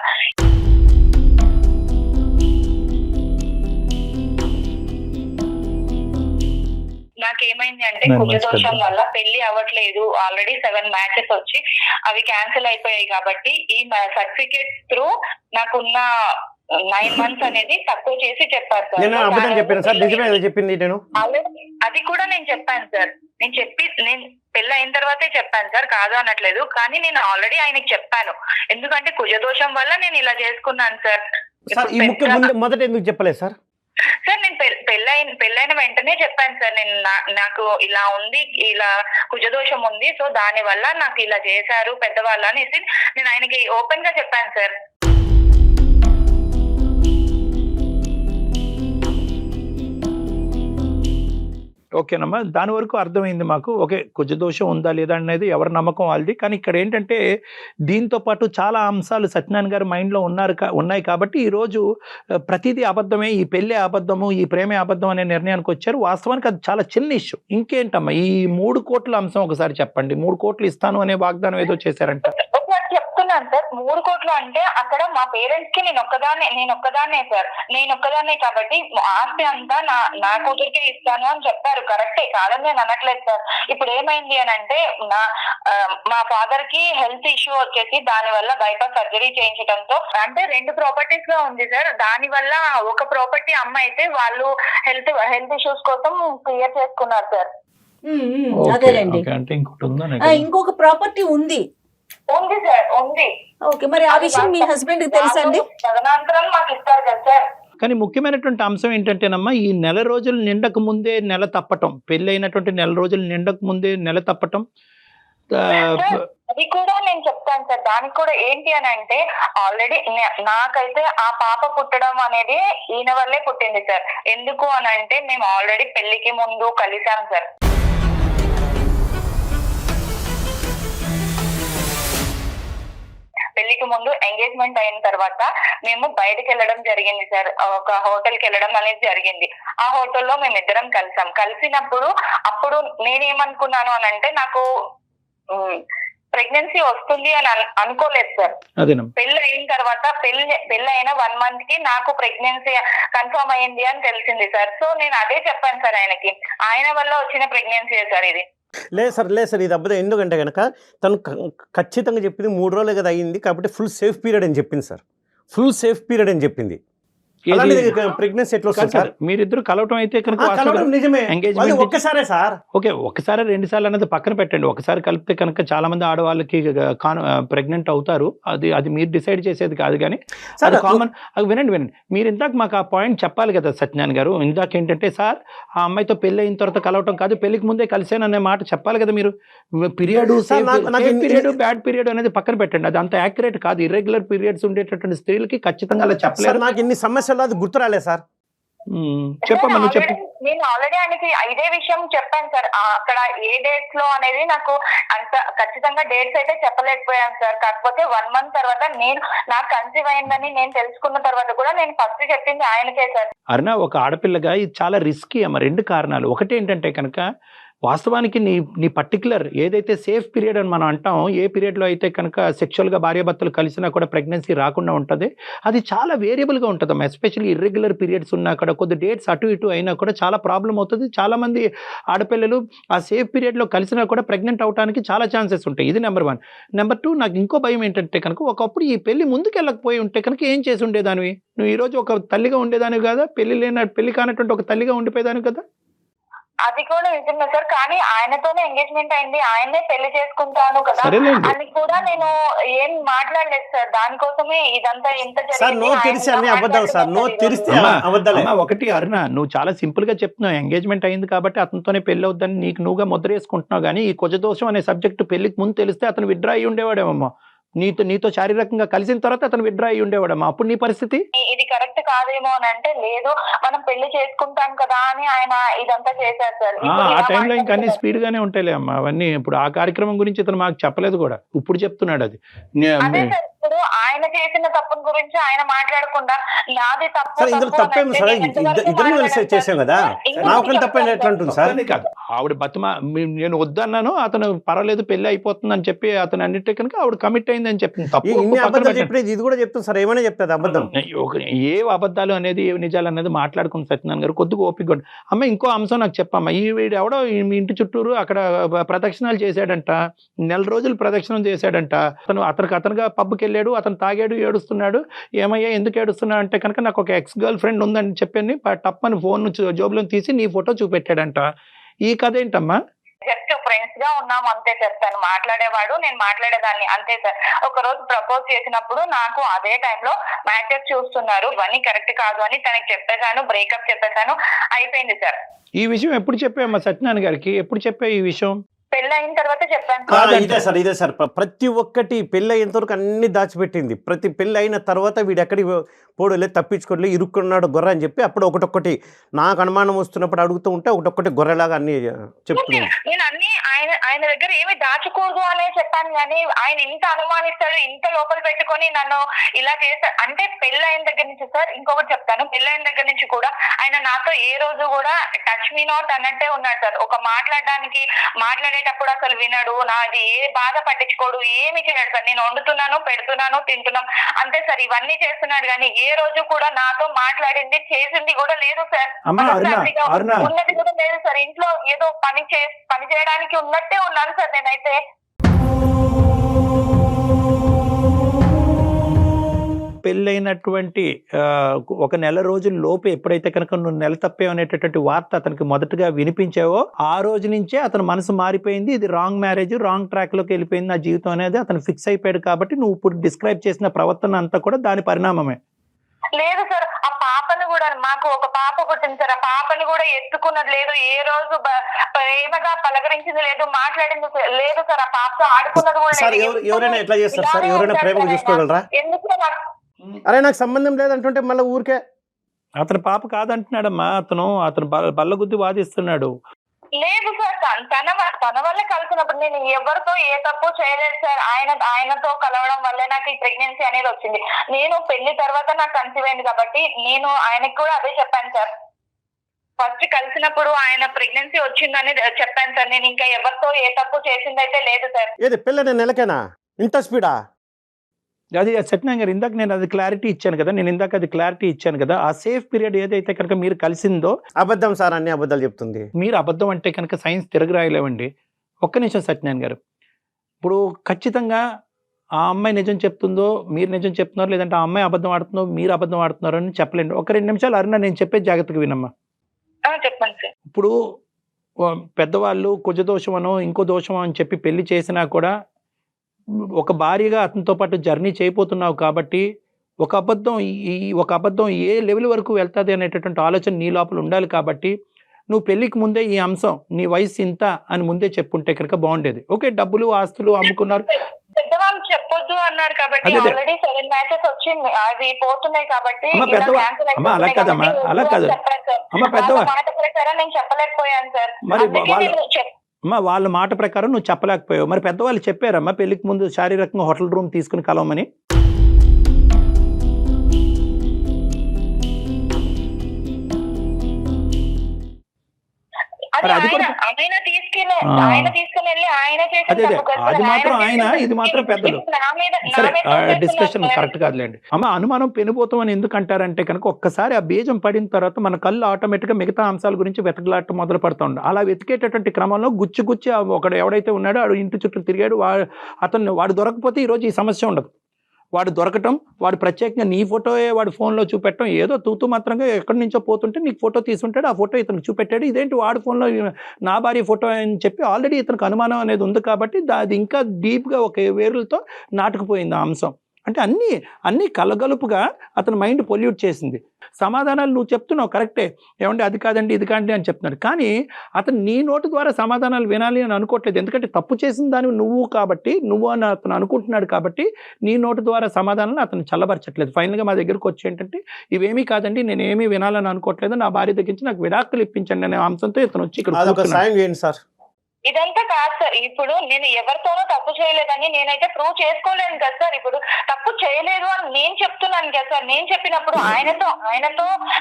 నాకేమైంది అంటే, కుజదోషం వల్ల పెళ్లి అవ్వట్లేదు. ఆల్రెడీ 7 matches వచ్చి అవి క్యాన్సిల్ అయిపోయాయి. కాబట్టి ఈ సర్టిఫికేట్ త్రూ నాకున్న 9 months అనేది తక్కువ చేసి చెప్పారు సార్. అది కూడా నేను చెప్పాను సార్. నేను పెళ్లి అయిన తర్వాతే చెప్పాను సార్, కాదు అనట్లేదు. కానీ నేను ఆల్రెడీ ఆయనకి చెప్పాను, ఎందుకంటే కుజదోషం వల్ల నేను ఇలా చేసుకున్నాను సార్. మొదట ఎందుకు చెప్పలేదు సార్? సార్ నేను పెళ్ళైన వెంటనే చెప్పాను సార్, నేను నాకు ఇలా ఉంది, ఇలా కుజదోషం ఉంది, సో దాని వల్ల నాకు ఇలా చేశారు పెద్దవాళ్ళు అనేసి నేను ఆయనకి ఓపెన్ గా చెప్పాను సార్. ఓకేనమ్మా, దాని వరకు అర్థమైంది మాకు. ఓకే, కుజదోషం ఉందా లేదా అనేది ఎవరి నమ్మకం వాళ్ళది. కానీ ఇక్కడ ఏంటంటే, దీంతో పాటు చాలా అంశాలు సత్యనారాయణ గారి మైండ్లో ఉన్నాయి కాబట్టి ఈరోజు ప్రతిదీ అబద్ధమే, ఈ పెళ్ళే అబద్ధము, ఈ ప్రేమే అబద్ధం అనే నిర్ణయానికి వచ్చారు. వాస్తవానికి అది చాలా చిన్న ఇష్యూ. ఇంకేంటమ్మా, ఈ 3 కోట్ల అంశం ఒకసారి చెప్పండి. 3 కోట్లు ఇస్తాను అనే వాగ్దానం ఏదో చేశారంట. చెప్తున్నాను సార్, 3 కోట్లు అంటే అక్కడ మా పేరెంట్స్ కి నేను ఒక్కదాన్నే సార్. నేను ఒక్కదాన్నే కాబట్టి ఆస్తి అంతా నా కూతురికే ఇస్తాను అని చెప్పారు. కరెక్టే, కాదని నేను అనట్లేదు సార్. ఇప్పుడు ఏమైంది అని అంటే, మా ఫాదర్ కి హెల్త్ ఇష్యూ వచ్చేసి దాని వల్ల బైపాస్ సర్జరీ చేయించడంతో, అంటే 2 ప్రాపర్టీస్ గా ఉంది సార్. దాని వల్ల ఒక ప్రాపర్టీ అమ్మ అయితే వాళ్ళు హెల్త్ ఇష్యూస్ కోసం క్లియర్ చేసుకున్నారు సార్. అదేలేండి. ఇంకొక ప్రాపర్టీ ఉంది సార్, ఉంది. ఓకే, మరి ఆ విషయం మీ హస్బెండ్ కి తెలుసా అండి? తదనంతరం మాకు ఇస్తారు కదా సార్. కానీ ముఖ్యమైనటువంటి అంశం ఏంటంటేనమ్మా, ఈ నెల రోజులు నిండక ముందే నెల తప్పటం, పెళ్లి అయినటువంటి నెల రోజులు నిండక ముందే నెల తప్పటం, అది కూడా నేను చెప్తాను సార్. దానికి కూడా ఏంటి అని అంటే, ఆల్రెడీ నాకైతే ఆ పాప పుట్టడం అనేది ఈయన వల్లే పుట్టింది సార్. ఎందుకు అని అంటే, మేము ఆల్రెడీ పెళ్లికి ముందు కలిసాం సార్. పెళ్లికి ముందు ఎంగేజ్మెంట్ అయిన తర్వాత మేము బయటకు వెళ్ళడం జరిగింది సార్. ఒక హోటల్ కి వెళ్ళడం అనేది జరిగింది. ఆ హోటల్లో మేమిద్దరం కలిసాం. కలిసినప్పుడు అప్పుడు నేనేమనుకున్నాను అని అంటే, నాకు ప్రెగ్నెన్సీ వస్తుంది అని అనుకోలేదు సార్. పెళ్లి అయిన తర్వాత పెళ్లి అయిన 1 month కి నాకు ప్రెగ్నెన్సీ కన్ఫర్మ్ అయ్యింది అని తెలిసింది సార్. సో నేను అదే చెప్పాను సార్ ఆయనకి, ఆయన వల్ల వచ్చిన ప్రెగ్నెన్సీ సార్ ఇది. లేదు సార్, ఇది అబద్ధం. ఎందుకంటే కనుక తను ఖచ్చితంగా చెప్పింది 3 రోజులే కదా అయ్యింది, కాబట్టి ఫుల్ సేఫ్ పీరియడ్ అని చెప్పింది సార్. ఫుల్ సేఫ్ పీరియడ్ అని చెప్పింది. ప్రెగ్నెన్సీ ఎట్లా వస్తుంది సార్? మీరిద్దరు కలవటం అయితే నిజమే, ఒక్కసారే సార్. ఓకే, ఒకసారి 2 సార్లు అనేది పక్కన పెట్టండి. ఒకసారి కలిపితే కనుక చాలా మంది ఆడవాళ్ళకి ప్రెగ్నెంట్ అవుతారు. అది మీరు డిసైడ్ చేసేది కాదు. కానీ అది కామన్. వినండి, మీరు ఇందాక మాకు ఆ పాయింట్ చెప్పాలి కదా సత్యనారాయణ గారు. ఇందాక ఏంటంటే, సార్ ఆ అమ్మాయితో పెళ్లి అయిన తర్వాత కలవటం కాదు, పెళ్లికి ముందే కలిసాను అనే మాట చెప్పాలి కదా మీరు. పీరియడ్ బ్యాడ్ పీరియడ్ అనేది పక్కన పెట్టండి, అది అంత యాక్యురేట్ కాదు. ఇర్రెగ్యులర్ పీరియడ్స్ ఉండేటటువంటి స్త్రీలకి ఖచ్చితంగా అలా చెప్పలేదు. నాకు ఇన్ని సమస్యలు అది గుర్తురాలే సార్. చెప్పమ్మా, నువ్వు చెప్పు. నేను ఆల్రెడీ ఆయనకి ఇదే విషయం చెప్పాను సార్. అక్కడ ఏ డేట్స్ లో అనేది నాకు అంత ఖచ్చితంగా డేట్స్ అయితే చెప్పలేకపోయాను సార్. కాకపోతే 1 month తర్వాత నాకు కన్సీవ్ అయిందని నేను తెలుసుకున్న తర్వాత కూడా నేను ఫస్ట్ చెప్పింది ఆయనకే సార్. అరుణ, ఒక ఆడపిల్లగా ఇది చాలా రిస్కీ అమ్మ. 2 కారణాలు. ఒకటి ఏంటంటే కనుక, వాస్తవానికి నీ పర్టికులర్ ఏదైతే సేఫ్ పీరియడ్ అని మనం అంటాం, ఏ పీరియడ్లో అయితే కనుక సెక్షువల్గా భార్యాభర్తలు కలిసినా కూడా ప్రెగ్నెన్సీ రాకుండా ఉంటుంది, అది చాలా వేరియబుల్గా ఉంటుందమ్మా. ఎస్పెషల్లీ ఇర్రెగ్యులర్ పీరియడ్స్ ఉన్నా కూడా, కొద్ది డేట్స్ అటు ఇటు అయినా కూడా చాలా ప్రాబ్లం అవుతుంది. చాలామంది ఆడపిల్లలు ఆ సేఫ్ పీరియడ్లో కలిసినా కూడా ప్రెగ్నెంట్ అవడానికి చాలా ఛాన్సెస్ ఉంటాయి. ఇది నెంబర్ 1. నెంబర్ 2, నాకు ఇంకో భయం ఏంటంటే కనుక, ఒకప్పుడు ఈ పెళ్లి ముందుకు వెళ్ళకపోయి ఉంటే కనుక ఏం చేసి ఉండేదానివి నువ్వు? ఈరోజు ఒక తల్లిగా ఉండేదానివి కదా, పెళ్లి కానటువంటి ఒక తల్లిగా ఉండిపోయేదానివి కదా. అది కూడా నిజమే సార్, కానీ ఆయనతోనే ఎంగేజ్మెంట్ అయింది, ఆయన్నే పెళ్లి చేసుకుంటాను కదా సరేలేండి. అని కూడా నేను ఏం మాట్లాడలేదు సార్. దానికోసమే ఇదంతా ఎంత సార్ నో తెలిసి అన్ని అబద్ధాలు సార్, నో తెలిస్తే అబద్ధాలే. అమ్మా, ఒకటి అరుణ, నువ్వు చాలా సింపుల్ గా చెప్తున్నావు, ఎంగేజ్మెంట్ అయింది కాబట్టి అతనితోనే పెళ్లి అవుద్దని నీకు నువ్వుగా ముద్ర వేసుకుంటున్నావు. కానీ ఈ కుజదోషం అనే సబ్జెక్ట్ పెళ్లికి ముందు తెలిస్తే అతను విత్డ్రా అయ్యి ఉండేవాడేమమ్మా. నీతో శారీరకంగా కలిసిన తర్వాత అతను విత్డ్రా అయ్యి ఉండేవాడమ్మా. అప్పుడు నీ పరిస్థితి ఇది కరెక్ట్ కాదేమో అని అంటే, లేదు మనం పెళ్లి చేసుకుంటాం కదా అని ఆయన ఇదంతా చేశారు సార్. ఆ టైంలో ఇంకా అన్ని స్పీడ్ గానే ఉంటాయిలే అమ్మా అవన్నీ. ఇప్పుడు ఆ కార్యక్రమం గురించి ఇతను మాకు చెప్పలేదు కూడా, ఇప్పుడు చెప్తున్నాడు అది. అదే సార్, ఇప్పుడు ఆయన చేసిన తప్పుని గురించి ఆయన మాట్లాడకుండా నాది తప్పు సార్ ఇందులో తప్పేమి సార్, ఇద్దరు కలిసి చేసాం కదా, నా ఒకరి తప్పేం ఎట్లా ఉంటుంది సార్? కాదు, ఆవిడ బతుమా నేను వద్దన్నాను, అతను పర్వాలేదు పెళ్లి అయిపోతుంది అని చెప్పి అతను అన్నిటి కనుక ఆవిడ కమిట్ అయింది అని చెప్పింది. తప్పు ఇన్ని అబద్ధాలు చెప్పేది ఇది కూడా చెప్తుంది సార్, ఏమైనా చెప్తుంది అబద్ధం. ఏ అబద్ధాలు అనేది ఏ నిజాలు అనేది మాట్లాడుకుని సత్యనారాయణ గారు కొద్దిగా ఓపిక. అమ్మ ఇంకో అంశం నాకు చెప్పమ్మా, ఈ వీడు ఎవడో మీ ఇంటి చుట్టూరు అక్కడ ప్రదక్షిణాలు చేశాడంట, 4 రోజులు ప్రదక్షిణం చేశాడంట. అతనుగా పబ్కి వెళ్ళాడు, అతను తాగాడు, ఏడుస్తున్నాడు. ఏమయ్యా ఎందుకు ఏడుస్తున్నాడు అంటే కనుక నాకు ఒక ఎక్స్ గర్ల్ ఫ్రెండ్ ఉందని చెప్పని టప్పని ఫోన్ జోబులో తీసి నీ ఫోటో చూపెట్టాడంట. ఈ కథ ఏంటమ్మా? జస్ట్ ఫ్రెండ్స్ గా ఉన్నాం అంతే సార్. తను మాట్లాడేవాడు, నేను మాట్లాడేదాన్ని అంతే సార్. ఒక రోజు ప్రపోజ్ చేసినప్పుడు నాకు అదే టైంలో మ్యాచెస్ చూస్తున్నారు, ఇవన్నీ కరెక్ట్ కాదు అని తనకి చెప్పేశాను, బ్రేకప్ చెప్పేశాను, అయిపోయింది సార్. ఈ విషయం ఎప్పుడు చెప్పామ్మా సత్యనారాయణ గారికి? ఎప్పుడు చెప్పా ఈ విషయం? పెళ్లి అయిన తర్వాత చెప్పాను. ఇదే సార్ ప్రతి ఒక్కటి పెళ్లి అయినంత వరకు అన్ని దాచిపెట్టింది. ప్రతి పెళ్లి అయిన తర్వాత వీడు ఎక్కడికి పోడలే, తప్పించుకోలే, ఇరుక్కున్నాడు గొర్రె అని చెప్పి అప్పుడు ఒకటొక్కటి నాకు అనుమానం వస్తున్నప్పుడు అడుగుతూ ఉంటే ఒకటొక్కటి గొర్రెలాగా అన్ని చెప్తున్నాను. నేను అన్ని ఆయన దగ్గర ఏమి దాచకూడదు అనే చెప్పాను, కానీ ఆయన ఇంత అనుమానిస్తాడు, ఇంత లోపల పెట్టుకొని నన్ను ఇలా చేస్తాడు అంటే. పెళ్లి అయిన దగ్గర నుంచి సార్ ఇంకొకటి చెప్తాను, పెళ్లి అయిన దగ్గర నుంచి కూడా ఆయన నాతో ఏ రోజు కూడా టచ్ మీ నాట్ అన్నట్టే ఉన్నాడు సార్. ఒక మాట్లాడేటప్పుడు అసలు వినడు, నాది ఏ బాధ పట్టించుకోడు, ఏమి చేయడు సార్. నేను వండుతున్నాను, పెడుతున్నాను, తింటున్నాం అంతే సార్. ఇవన్నీ చేస్తున్నాడు కానీ ఏ రోజు కూడా నాతో మాట్లాడింది చేసింది కూడా లేదు సార్. ఉన్నది కూడా లేదు సార్. ఇంట్లో ఏదో పని చేయడానికి ఉన్నట్టే ఉన్నాను సార్ నేనైతే. పెళ్ళైనటువంటి 1 నెల రోజుల లోపు ఎప్పుడైతే కనుక నువ్వు నెల తప్పే అనేటటువంటి వార్త అతనికి మొదటగా వినిపించావో ఆ రోజు నుంచే అతని మనసు మారిపోయింది. ఇది రాంగ్ మ్యారేజ్, రాంగ్ ట్రాక్ లోకి వెళ్ళిపోయింది నా జీవితం అనేది అతను ఫిక్స్ అయిపోయాడు. కాబట్టి నువ్వు ఇప్పుడు డిస్క్రైబ్ చేసిన ప్రవర్తన అంతా కూడా దాని పరిణామమే. లేదు సార్, ఆ పాపను కూడా, మాకు ఒక పాప పుట్టింది సార్, ఆ పాపని కూడా ఎత్తుకున్నది లేదు, ఏ రోజు ప్రేమగా పలకరించింది లేదు, మాట్లాడింది లేదు సార్. ఆ పాపతో ఆడుకున్నది కూడా లేదు. ఎవరైనా ఎట్లా చేస్తారు సార్? ఎవరైనా ప్రేమగా చూసుకోగలరా? ఎందుకు అరే నాకు సంబంధం లేదంటుంటే మళ్ళీ ఊరికే అతని పాప కాదంటున్నాడమ్మా. అతను బల్లగుద్ది వాదిస్తున్నాడు. లేదు సార్, తన వల్ల కలిసినప్పుడు నేను ఎవరితో ఏ తప్పు చేయలేదు సార్. ఆయనతో కలవడం వల్లే నాకు ఈ ప్రెగ్నెన్సీ అనేది వచ్చింది. నేను పెళ్లి తర్వాత నాకు కన్సీవ్ అయింది కాబట్టి నేను ఆయనకు కూడా అదే చెప్పాను సార్. ఫస్ట్ కలిసినప్పుడు ఆయన ప్రెగ్నెన్సీ వచ్చిందని చెప్పాను సార్. నేను ఇంకా ఎవరితో ఏ తప్పు చేసిందైతే లేదు సార్. ఏది పెళ్ళైన నెలకేనా ఇంత స్పీడా? అది సత్యనారాయణ గారు ఇందాక నేను అది క్లారిటీ ఇచ్చాను కదా. ఆ సేఫ్ పీరియడ్ ఏదైతే కనుక మీరు కలిసిందో అబద్ధం సార్, అన్ని అబద్ధాలు చెప్తుంది. మీరు అబద్ధం అంటే కనుక సైన్స్ తిరగరాయలేవండి. ఒక్క నిమిషం సత్యనారాయణ గారు, ఇప్పుడు ఖచ్చితంగా ఆ అమ్మాయి నిజం చెప్తుందో మీరు నిజం చెప్తున్నారు, లేదంటే ఆ అమ్మాయి అబద్ధం ఆడుతుందో మీరు అబద్ధం ఆడుతున్నారో అని చెప్పలేండి. ఒక 2 నిమిషాలు అరుణ నేను చెప్పే జాగ్రత్తగా వినమ్మా. చెప్పండి సార్. ఇప్పుడు పెద్దవాళ్ళు కుజదోషం అనో ఇంకో దోషం అని చెప్పి పెళ్లి చేసినా కూడా ఒక భార్యగా అతనితో పాటు జర్నీ చేయబోతున్నావు కాబట్టి ఒక అబద్ధం ఏ లెవెల్ వరకు వెళ్తుంది అనేటటువంటి ఆలోచన నీ లోపల ఉండాలి. కాబట్టి నువ్వు పెళ్లికి ముందే ఈ అంశం నీ వయసు ఇంత అని ముందే చెప్పుంటే కనుక బాగుండేది. ఓకే, డబ్బులు ఆస్తులు అమ్ముకున్నారు, పెద్దవాళ్ళు చెప్పొద్దు అన్నారు కాబట్టి ఆల్రెడీ 7 మ్యాచెస్ వచ్చింది, అవి పోతున్నాయి కాబట్టి అలా కాదమ్మా, అలా కాదు అమ్మ, పెద్దవాళ్ళు నేను చెప్పలేకపోయాను సార్. అమ్మా వాళ్ళ మాట ప్రకారం నువ్వు చెప్పలేకపోయావు. మరి పెద్దవాళ్ళు చెప్పారమ్మా పెళ్లికి ముందు శారీరకంగా హోటల్ రూమ్ తీసుకుని కలవమని? అది మాత్రం ఆయన, ఇది మాత్రం పెద్దలు. సరే, డిస్కషన్ కరెక్ట్ కాదులేండి. అమ్మ అనుమానం పెనుపోతాం అని ఎందుకు అంటారంటే కనుక ఒక్కసారి ఆ బీజం పడిన తర్వాత మన కళ్ళు ఆటోమేటిక్గా మిగతా అంశాల గురించి వెతకలాట మొదలు పడుతూ ఉండే. అలా వెతికేటటువంటి క్రమంలో గుచ్చి ఒకడు ఎవడైతే ఉన్నాడో వాడు ఇంటి చుట్టూ తిరిగాడు, వాడు దొరకపోతే ఈరోజు ఈ సమస్య ఉండదు. వాడు దొరకటం, వాడు ప్రత్యేకంగా నీ ఫోటోయే వాడు ఫోన్లో చూపెట్టడం, ఏదో తూతూ మాత్రంగా ఎక్కడి నుంచో పోతుంటే నీకు ఫోటో తీసుంటాడు, ఆ ఫోటో ఇతనికి చూపెట్టాడు, ఇదేంటి వాడి ఫోన్లో నా భార్య ఫోటో అని చెప్పి ఆల్రెడీ ఇతనికి అనుమానం అనేది ఉంది కాబట్టి అది ఇంకా డీప్గా ఒక వేరులతో నాటుకుపోయింది ఆ అంశం. అంటే అన్నీ కలగలుపుగా అతని మైండ్ పొల్యూట్ చేసింది. సమాధానాలు నువ్వు చెప్తున్నావు కరెక్టే, ఏమంటే అది కాదండి ఇది కాదండి అని చెప్తున్నాడు, కానీ అతను నీ నోటి ద్వారా సమాధానాలు వినాలి అని అనుకోవట్లేదు. ఎందుకంటే తప్పు చేసిన దాన్ని నువ్వు కాబట్టి, నువ్వు అని అతను అనుకుంటున్నాడు కాబట్టి నీ నోటి ద్వారా సమాధానాలు అతను చల్లబరచట్లేదు. ఫైనల్గా మా దగ్గరకు వచ్చి ఏంటంటే ఇవేమీ కాదండి, నేను ఏమీ వినాలని అనుకోవట్లేదు, నా భార్య దగ్గర నుంచి నాకు విడాకులు ఇప్పించండి అనే అంశంతో ఇతను వచ్చి ఇక్కడ సాయం చేయండి సార్. ఇదంతా కాదు సార్. ఇప్పుడు నేను ఎవరితోనూ తప్పు చేయలేదని నేనైతే ప్రూవ్ చేసుకోలేను కదా సార్. ఇప్పుడు తప్పు చేయలేదు అని నేను చెప్తున్నాను కదా సార్. నేను చెప్పినప్పుడు ఆయనతో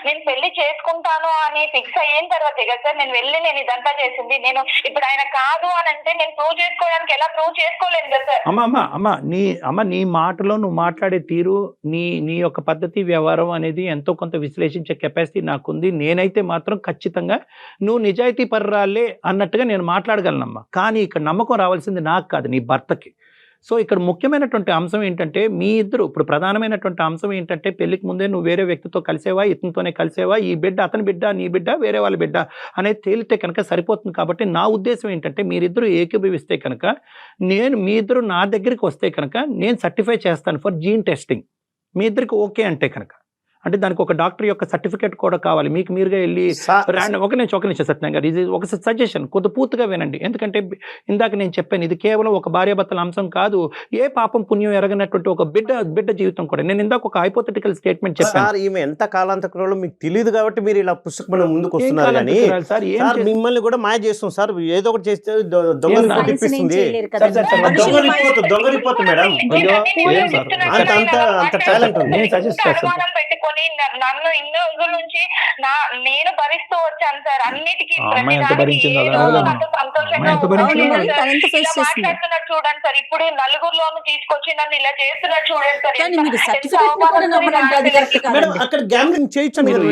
నేను పెళ్లి చేసుకుంటాను అని ఫిక్స్ అయిన తర్వాత కదా సార్ నేను ఇదంతా చేసింది. నేను ఇప్పుడు ఆయన కాదు అని అంటే నేను ప్రూవ్ చేసుకోవడానికి ఎలా ప్రూవ్ చేసుకోలేను కదా సార్. అమ్మ నీ మాటలో నువ్వు మాట్లాడే తీరు, నీ యొక్క పద్ధతి వ్యవహారం అనేది ఎంతో కొంత విశ్లేషించే కెపాసిటీ నాకుంది. నేనైతే మాత్రం ఖచ్చితంగా నువ్వు నిజాయితీ పర్రాలే అన్నట్టుగా నేను మాట్లాడగలను. కానీ ఇక్కడ నమ్మకం రావాల్సింది నాకు కాదు, నీ భర్తకి. సో ఇక్కడ ముఖ్యమైనటువంటి అంశం ఏంటంటే మీ ఇద్దరు, ఇప్పుడు ప్రధానమైనటువంటి అంశం ఏంటంటే పెళ్లికి ముందే నువ్వు వేరే వ్యక్తితో కలిసేవా, ఇతనితోనే కలిసేవా, ఈ బిడ్డ అతని బిడ్డ, నీ బిడ్డ, వేరే వాళ్ళ బిడ్డ అనేది తేలితే కనుక సరిపోతుంది. కాబట్టి నా ఉద్దేశం ఏంటంటే మీరిద్దరూ ఏకీభవిస్తే కనుక, మీ ఇద్దరు నా దగ్గరికి వస్తే కనుక నేను సర్టిఫై చేస్తాను ఫర్ జీన్ టెస్టింగ్. మీ ఇద్దరికి ఓకే అంటే కనుక, అంటే దానికి ఒక డాక్టర్ యొక్క సర్టిఫికేట్ కూడా కావాలి. మీకు మీరుగా వెళ్ళి ఒక నిమిషం సత్యనారాయణ గారు, ఇది ఒక సజెషన్, కొద్ది పూర్తిగా వినండి. ఎందుకంటే ఇందాక నేను చెప్పాను, ఇది కేవలం ఒక భార్యాభర్తల అంశం కాదు, ఏ పాపం పుణ్యం ఎరగనటువంటి ఒక బిడ్డ జీవితం కూడా. నేను ఇందాక ఒక హైపోథెటికల్ స్టేట్మెంట్ చెప్పాను. ఈమె ఎంత కాలాంతరంలో మీకు తెలియదు కాబట్టి మీరు ఇలా పుస్తకం ముందుకు వస్తున్నారు, కానీ మిమ్మల్ని కూడా మాయ చేస్తుంది సార్. ఏదో ఒకటి చేస్తే దొంగ రిపోర్ట్ మేడం, అంత టాలెంట్ ఉంది. పెట్టుకొని నన్ను ఇన్ని రోజుల నుంచి నేను భరిస్తూ వచ్చాను సార్. అన్నిటికీ మాట్లాడుతున్నట్టు చూడండి సార్. ఇప్పుడు నలుగురిలోను తీసుకొచ్చి నన్ను ఇలా చేస్తున్నట్టు చూడండి సార్.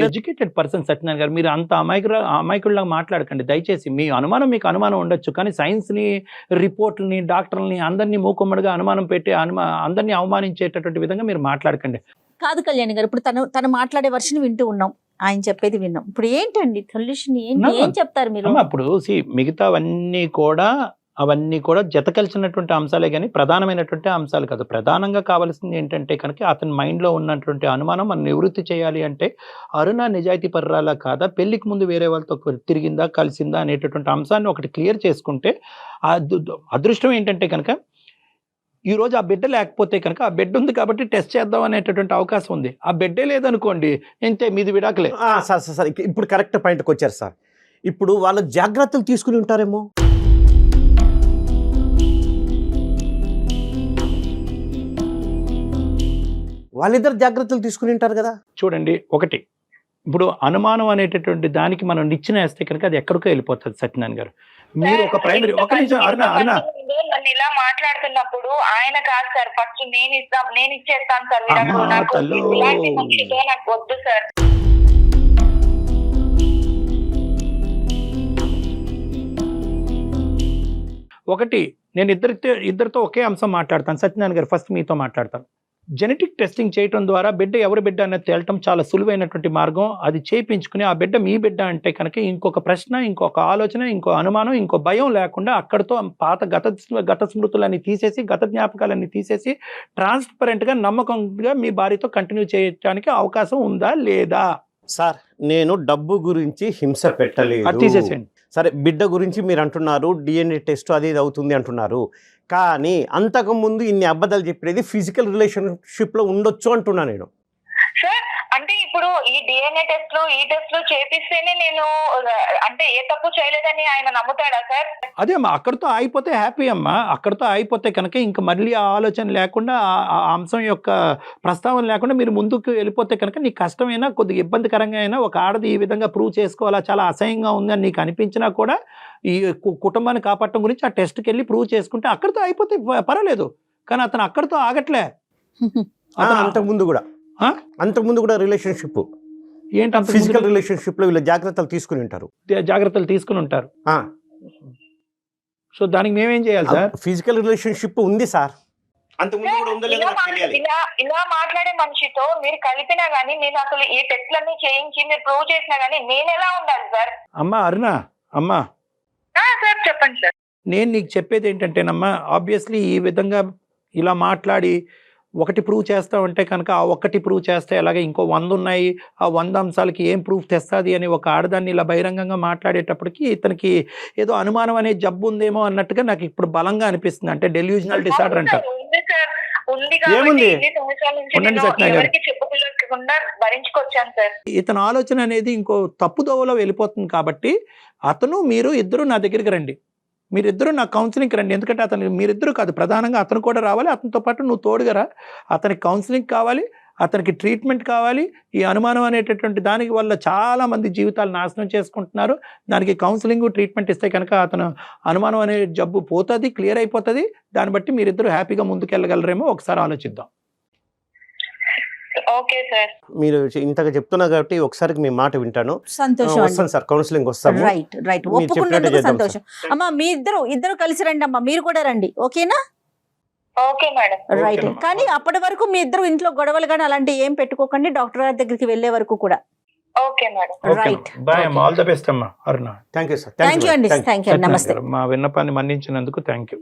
ఎడ్యుకేటెడ్ పర్సన్ సత్యనారాయణ గారు, మీరు అంత అమాయకుల్లాగా మాట్లాడకండి దయచేసి. మీ అనుమానం మీకు అనుమానం ఉండొచ్చు, కానీ సైన్స్ ని, రిపోర్ట్లని, డాక్టర్లని అందరినీ మూకుమ్మడిగా అనుమానం పెట్టి అందరినీ అవమానించేటటువంటి విధంగా మీరు మాట్లాడకండి. కాదు కళ్యాణ్ గారు, ఇప్పుడు తను మాట్లాడే వర్షన్ వింటూ ఉన్నాం, ఆయన చెప్పేది విన్నాం. ఇప్పుడు ఏంటండి సొల్యూషన్, ఏం చెప్తారు మీరు? ఇప్పుడు మిగతా అవన్నీ కూడా జత కలిసినటువంటి అంశాలే కానీ ప్రధానమైనటువంటి అంశాలు కాదు. ప్రధానంగా కావాల్సింది ఏంటంటే కనుక అతని మైండ్లో ఉన్నటువంటి అనుమానం మనం నివృత్తి చేయాలి అంటే, అరుణ నిజాయితీ పర్రాలా కాదా, పెళ్లికి ముందు వేరే వాళ్ళతో తిరిగిందా, కలిసిందా అనేటటువంటి అంశాన్ని ఒకటి క్లియర్ చేసుకుంటే, అదృష్టం ఏంటంటే కనుక ఈ రోజు ఆ బిడ్డ లేకపోతే కనుక, ఆ బిడ్డ ఉంది కాబట్టి టెస్ట్ చేద్దాం అనేటటువంటి అవకాశం ఉంది. ఆ బిడ్డే లేదనుకోండి, ఇంతే, మీది విడాకలే. సార్ ఇప్పుడు కరెక్ట్ పాయింట్కి వచ్చారు సార్. ఇప్పుడు వాళ్ళు జాగ్రత్తలు తీసుకుని ఉంటారేమో. వాళ్ళిద్దరు జాగ్రత్తలు తీసుకుని ఉంటారు కదా. చూడండి, ఒకటి ఇప్పుడు అనుమానం అనేటటువంటి దానికి మనం నిచ్చెన వేస్తే కనుక అది ఎక్కడికో వెళ్ళిపోతుంది. సత్యనారాయణ గారు, మీరు ఒక ప్రైమరీ నన్ను ఇలా మాట్లాడుతున్నప్పుడు ఆయన కాదు సార్, ఫస్ట్ నేను ఇచ్చేస్తాను సార్, నాకు వద్దు సార్. ఒకటి, నేను ఇద్దరితో ఒకే అంశం మాట్లాడతాను. సత్యనారాయణ గారు, ఫస్ట్ మీతో మాట్లాడతాను. జెనెటిక్ టెస్టింగ్ చేయడం ద్వారా బిడ్డ ఎవరి బిడ్డ అనేది తేలటం చాలా సులువైనటువంటి మార్గం. అది చేయించుకుని ఆ బిడ్డ మీ బిడ్డ అంటే కనుక ఇంకొక ప్రశ్న, ఇంకొక ఆలోచన, ఇంకో అనుమానం, ఇంకో భయం లేకుండా అక్కడితో పాత గత స్మృతులన్నీ తీసేసి, గత జ్ఞాపకాలన్నీ తీసేసి ట్రాన్స్పరెంట్గా, నమ్మకంగా మీ భార్యతో కంటిన్యూ చేయడానికి అవకాశం ఉందా లేదా? సార్, నేను డబ్బు గురించి హింస పెట్టలేదు, తీసేసేయండి. సరే, బిడ్డ గురించి మీరు అంటున్నారు, DNA టెస్ట్ అది అవుతుంది అంటున్నారు, కానీ అంతకుముందు ఇన్ని అబద్ధాలు చెప్పేది ఫిజికల్ రిలేషన్షిప్లో ఉండొచ్చు అంటున్నా నేను. సార్ అంటే ఇప్పుడు ఈ DNA టెస్ట్లు, ఈ టెస్ట్లు చేపిస్తేనే నేను అంటే ఏ తప్పు చేయలేదని ఆయన నమ్ముతాడా సార్? అదే అమ్మా, అక్కడితో ఆగిపోతే హ్యాపీ అమ్మా. అక్కడితో ఆగిపోతే కనుక ఇంకా మళ్ళీ ఆ ఆలోచన లేకుండా, ఆ అంశం యొక్క ప్రస్తావన లేకుండా మీరు ముందుకు వెళ్ళిపోతే కనుక నీకు కష్టమైనా, కొద్దిగా ఇబ్బందికరంగా అయినా, ఒక ఆడది ఈ విధంగా ప్రూవ్ చేసుకోవాలా, చాలా అసహ్యంగా ఉంది అని నీకు అనిపించినా కూడా ఈ కుటుంబాన్ని కాపాడటం గురించి ఆ టెస్ట్కి వెళ్ళి ప్రూవ్ చేసుకుంటే అక్కడితో అయిపోతే పర్వాలేదు. కానీ అతను అక్కడితో ఆగట్లే. అంతకుముందు కూడా రిలేషన్షిప్ ఏంటి, ఫిజికల్ రిలేషన్షిప్ లో వీళ్ళు జాగ్రత్తలు తీసుకుని ఉంటారు. సో దానికి మేమేం చేయాలి సార్? ఫిజికల్ రిలేషన్షిప్ ఉంది సార్, అంతకుముందు కూడా ఉందో లేదో నాకు తెలియాలి. ఇలా మాట్లాడే మనిషితో మీరు కలిపినా గానీ, నేను అసలు ఈ టెస్ట్లన్నీ చేయించి మీరు ప్రూవ్ చేసినా గానీ నేను ఎలా ఉండాలి సార్? అమ్మా అరుణ, అమ్మా సార్ చెప్పండి సార్. నేను నీకు చెప్పేది ఏంటంటేనమ్మా, ఆబ్వియస్లీ ఈ విధంగా ఇలా మాట్లాడి ఒకటి ప్రూవ్ చేస్తామంటే కనుక ఆ ఒక్కటి ప్రూవ్ చేస్తే అలాగే ఇంకో 100 ఉన్నాయి, ఆ 100 అంశాలకి ఏం ప్రూఫ్ తెస్తుంది అని ఒక ఆడదాన్ని ఇలా బహిరంగంగా మాట్లాడేటప్పటికి ఇతనికి ఏదో అనుమానం అనే జబ్బు ఉందేమో అన్నట్టుగా నాకు ఇప్పుడు బలంగా అనిపిస్తుంది. అంటే డెల్యూజనల్ డిసార్డర్ అంటారు. ఏముంది? ఉండండి సత్యనారాయణ గారు. చెప్పుకోలేకుండా భరించుకొచ్చాను సార్. ఇతని ఆలోచన అనేది ఇంకో తప్పుదోవలో వెళ్ళిపోతుంది కాబట్టి అతను మీరు ఇద్దరు నా దగ్గరికి రండి, మీరిద్దరూ నా కౌన్సిలింగ్కి రండి. ఎందుకంటే అతను మీరిద్దరూ కాదు, ప్రధానంగా అతను కూడా రావాలి, అతనితో పాటు నువ్వు తోడుగా రా. అతనికి కౌన్సిలింగ్ కావాలి, అతనికి ట్రీట్మెంట్ కావాలి. ఈ అనుమానం అనేటటువంటి దానికి వల్ల చాలా మంది జీవితాలు నాశనం చేసుకుంటున్నారు. దానికి కౌన్సిలింగ్ ట్రీట్మెంట్ ఇస్తే కనుక అతను అనుమానం అనే జబ్బు పోతుంది, క్లియర్ అయిపోతుంది. దాన్ని బట్టి మీరిద్దరూ హ్యాపీగా ముందుకెళ్ళగలరేమో ఒకసారి ఆలోచిద్దాం. Okay sir. మీరు ఇంతగా చెప్తున్నారు కాబట్టి ఒకసారి మీ మాట వింటాను. సంతోషం. వస్తాను సార్, కౌన్సిలింగ్ వస్తాము. రైట్ రైట్, ఒప్పుకున్నందుకు సంతోషం. అమ్మా మీ ఇద్దరు కలిసి రండి అమ్మా, మీరు కూడా రండి, ఓకేనా? Okay madam. రైట్. కానీ అప్పటి వరకు మీ ఇద్దరు ఇంట్లో గొడవలు కానీ అలాంటివి ఏం పెట్టుకోకండి, డాక్టర్ గారి దగ్గరికి వెళ్ళే వరకు కూడా. Okay madam. రైట్. బాయ్ అమ్మా, ఆల్ ద బెస్ట్ అమ్మా Aruna. Thank you sir. Thank you అండి, థ్యాంక్ యూ, నమస్తే. మా విన్నపాన్ని మన్నించినందుకు థ్యాంక్ యూ.